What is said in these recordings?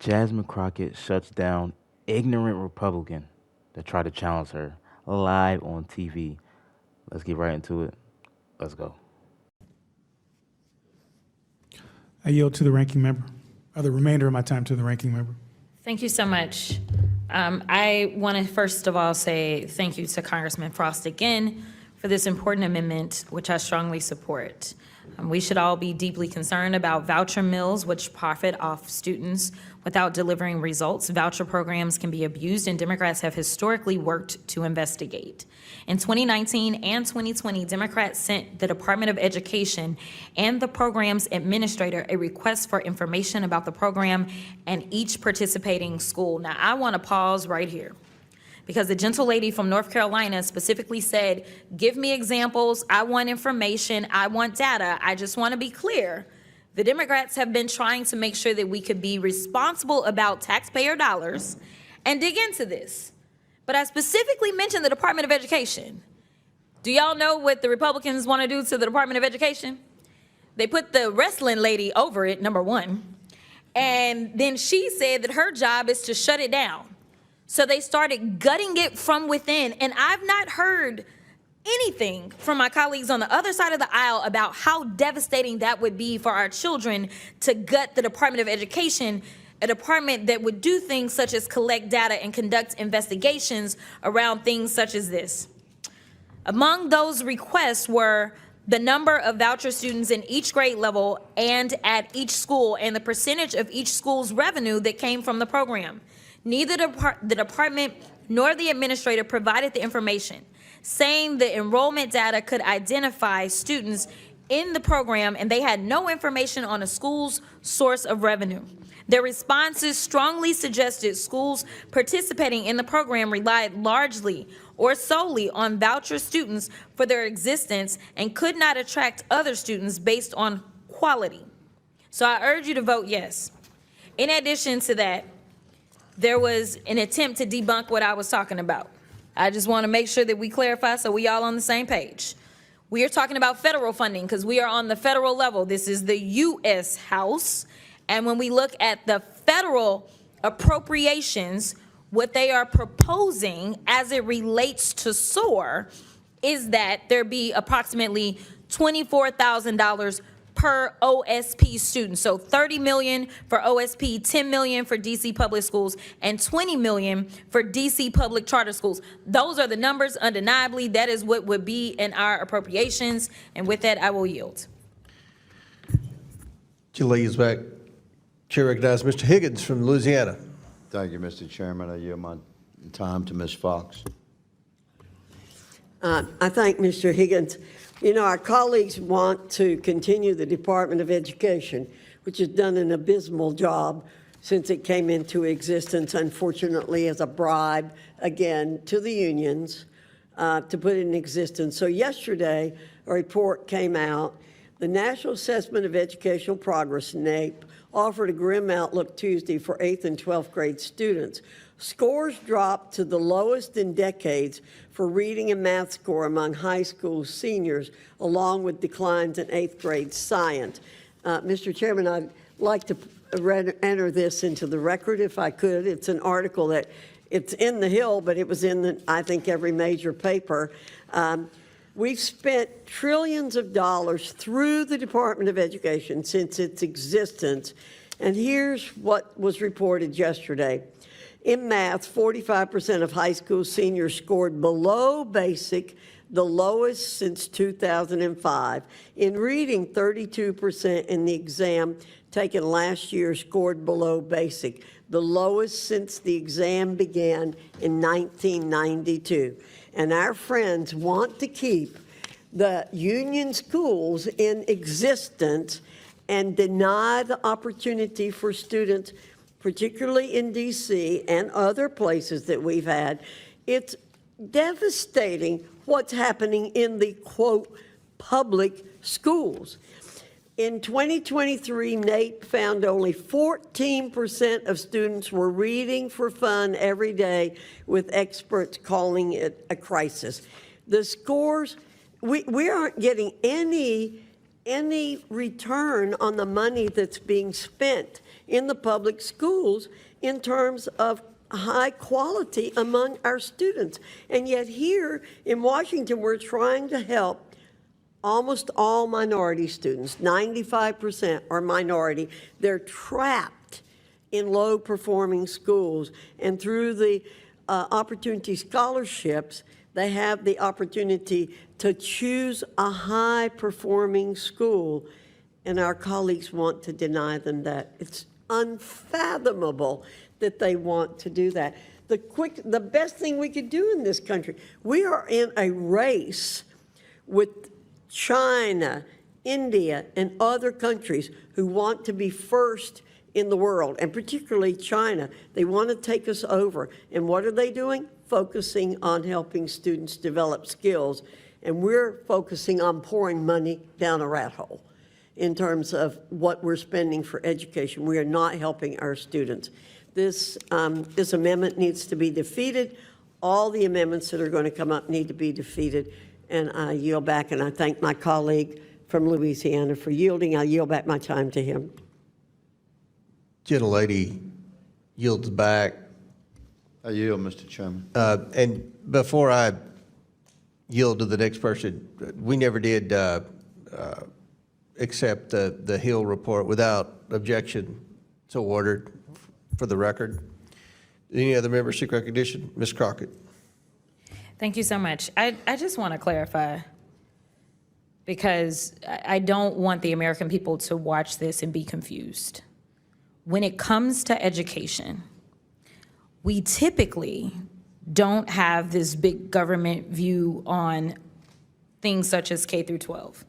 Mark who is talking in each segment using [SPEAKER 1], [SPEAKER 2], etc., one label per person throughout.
[SPEAKER 1] Jasmine Crockett shuts down ignorant Republican that tried to challenge her live on TV. Let's get right into it. Let's go.
[SPEAKER 2] I yield to the ranking member, or the remainder of my time to the ranking member.
[SPEAKER 3] Thank you so much. I want to first of all say thank you to Congressman Frost again for this important amendment, which I strongly support. We should all be deeply concerned about voucher mills, which profit off students without delivering results. Voucher programs can be abused, and Democrats have historically worked to investigate. In 2019 and 2020, Democrats sent the Department of Education and the program's administrator a request for information about the program and each participating school. Now, I want to pause right here, because the gentle lady from North Carolina specifically said, give me examples, I want information, I want data. I just want to be clear. The Democrats have been trying to make sure that we could be responsible about taxpayer dollars and dig into this. But I specifically mentioned the Department of Education. Do y'all know what the Republicans want to do to the Department of Education? They put the wrestling lady over it, number one. And then she said that her job is to shut it down. So they started gutting it from within. And I've not heard anything from my colleagues on the other side of the aisle about how devastating that would be for our children to gut the Department of Education, a department that would do things such as collect data and conduct investigations around things such as this. Among those requests were the number of voucher students in each grade level and at each school, and the percentage of each school's revenue that came from the program. Neither the department nor the administrator provided the information, saying the enrollment data could identify students in the program, and they had no information on a school's source of revenue. Their responses strongly suggested schools participating in the program relied largely or solely on voucher students for their existence and could not attract other students based on quality. So I urge you to vote yes. In addition to that, there was an attempt to debunk what I was talking about. I just want to make sure that we clarify so we all on the same page. We are talking about federal funding because we are on the federal level. This is the U.S. House. And when we look at the federal appropriations, what they are proposing as it relates to SOAR is that there be approximately $24,000 per OSP student. So $30 million for OSP, $10 million for DC public schools, and $20 million for DC public charter schools. Those are the numbers, undeniably. That is what would be in our appropriations. And with that, I will yield.
[SPEAKER 4] Chair is back. Chair recognizes Mr. Higgins from Louisiana.
[SPEAKER 5] Thank you, Mr. Chairman. I yield my time to Ms. Fox.
[SPEAKER 6] I thank Mr. Higgins. You know, our colleagues want to continue the Department of Education, which has done an abysmal job since it came into existence, unfortunately, as a bribe, again, to the unions to put it in existence. So yesterday, a report came out. The National Assessment of Educational Progress, NAEP, offered a grim outlook Tuesday for 8th and 12th grade students. Scores dropped to the lowest in decades for reading and math score among high school seniors, along with declines in 8th grade science. Mr. Chairman, I'd like to enter this into the record if I could. It's an article that it's in the Hill, but it was in, I think, every major paper. We've spent trillions of dollars through the Department of Education since its existence, and here's what was reported yesterday. In math, 45% of high school seniors scored below basic, the lowest since 2005. In reading, 32% in the exam taken last year scored below basic, the lowest since the exam began in 1992. And our friends want to keep the union schools in existence and deny the opportunity for students, particularly in DC and other places that we've had. It's devastating what's happening in the, quote, public schools. In 2023, NAEP found only 14% of students were reading for fun every day, with experts calling it a crisis. The scores, we aren't getting any return on the money that's being spent in the public schools in terms of high quality among our students. And yet here in Washington, we're trying to help almost all minority students. 95% are minority. They're trapped in low-performing schools. And through the opportunity scholarships, they have the opportunity to choose a high-performing school. And our colleagues want to deny them that. It's unfathomable that they want to do that. The best thing we could do in this country, we are in a race with China, India, and other countries who want to be first in the world, and particularly China. They want to take us over. And what are they doing? Focusing on helping students develop skills. And we're focusing on pouring money down a rat hole in terms of what we're spending for education. We are not helping our students. This amendment needs to be defeated. All the amendments that are going to come up need to be defeated. And I yield back, and I thank my colleague from Louisiana for yielding. I yield back my time to him.
[SPEAKER 4] Gentlelady yields back.
[SPEAKER 5] I yield, Mr. Chairman.
[SPEAKER 4] And before I yield to the next person, we never did accept the Hill report without objection. So ordered for the record. Any other members seek recognition? Ms. Crockett.
[SPEAKER 3] Thank you so much. I just want to clarify, because I don't want the American people to watch this and be confused. When it comes to education, we typically don't have this big government view on things such as K through 12.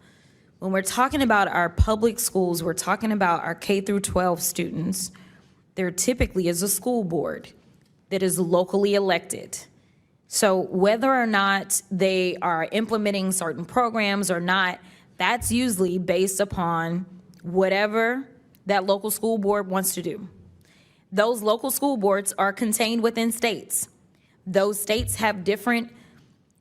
[SPEAKER 3] When we're talking about our public schools, we're talking about our K through 12 students. There typically is a school board that is locally elected. So whether or not they are implementing certain programs or not, that's usually based upon whatever that local school board wants to do. Those local school boards are contained within states. Those states have different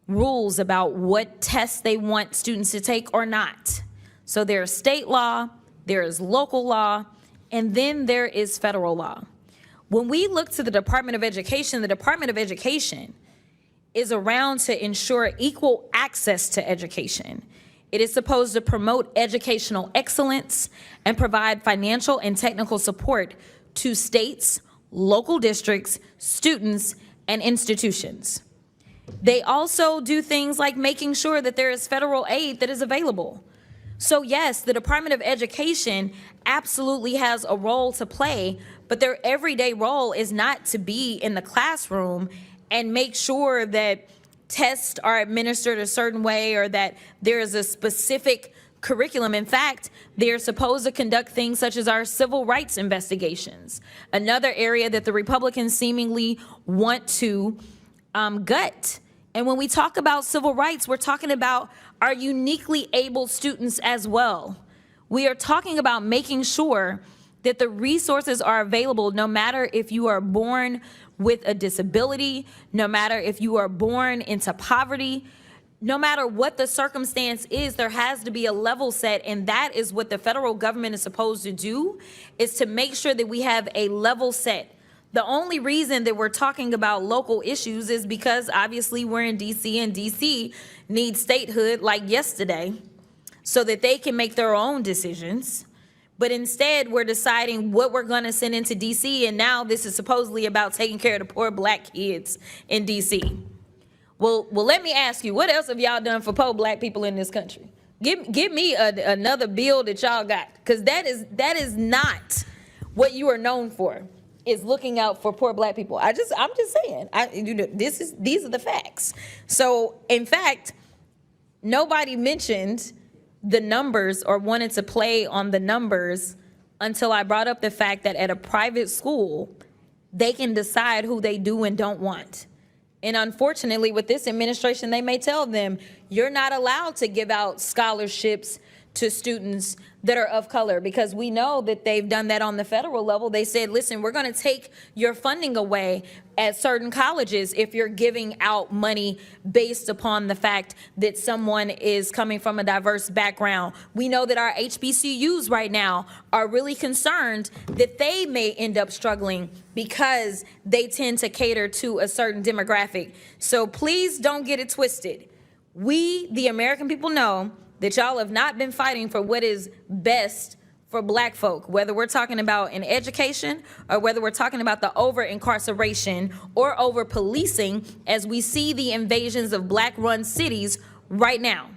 [SPEAKER 3] rules about what tests they want students to take or not. So there's state law, there is local law, and then there is federal law. When we look to the Department of Education is around to ensure equal access to education. It is supposed to promote educational excellence and provide financial and technical support to states, local districts, students, and institutions. They also do things like making sure that there is federal aid that is available. So yes, the Department of Education absolutely has a role to play, but their everyday role is not to be in the classroom and make sure that tests are administered a certain way or that there is a specific curriculum. In fact, they're supposed to conduct things such as our civil rights investigations, another area that the Republicans seemingly want to gut. And when we talk about civil rights, we're talking about our uniquely able students as well. We are talking about making sure that the resources are available no matter if you are born with a disability, no matter if you are born into poverty, no matter what the circumstance is, there has to be a level set, and that is what the federal government is supposed to do, is to make sure that we have a level set. The only reason that we're talking about local issues is because obviously we're in DC, and DC needs statehood like yesterday so that they can make their own decisions. But instead, we're deciding what we're going to send into DC, and now this is supposedly about taking care of the poor black kids in DC. Well, let me ask you, what else have y'all done for poor black people in this country? Give me another bill that y'all got, because that is not what you are known for, is looking out for poor black people. I'm just saying, these are the facts. So, in fact, nobody mentioned the numbers or wanted to play on the numbers until I brought up the fact that at a private school, they can decide who they do and don't want. And unfortunately, with this administration, they may tell them, you're not allowed to give out scholarships to students that are of color, because we know that they've done that on the federal level. They said, listen, we're going to take your funding away at certain colleges if you're giving out money based upon the fact that someone is coming from a diverse background. We know that our HBCUs right now are really concerned that they may end up struggling because they tend to cater to a certain demographic. So please don't get it twisted. We, the American people, know that y'all have not been fighting for what is best for Black folk, whether we're talking about in education or whether we're talking about the over-incarceration or over-policing as we see the invasions of Black-run cities right now.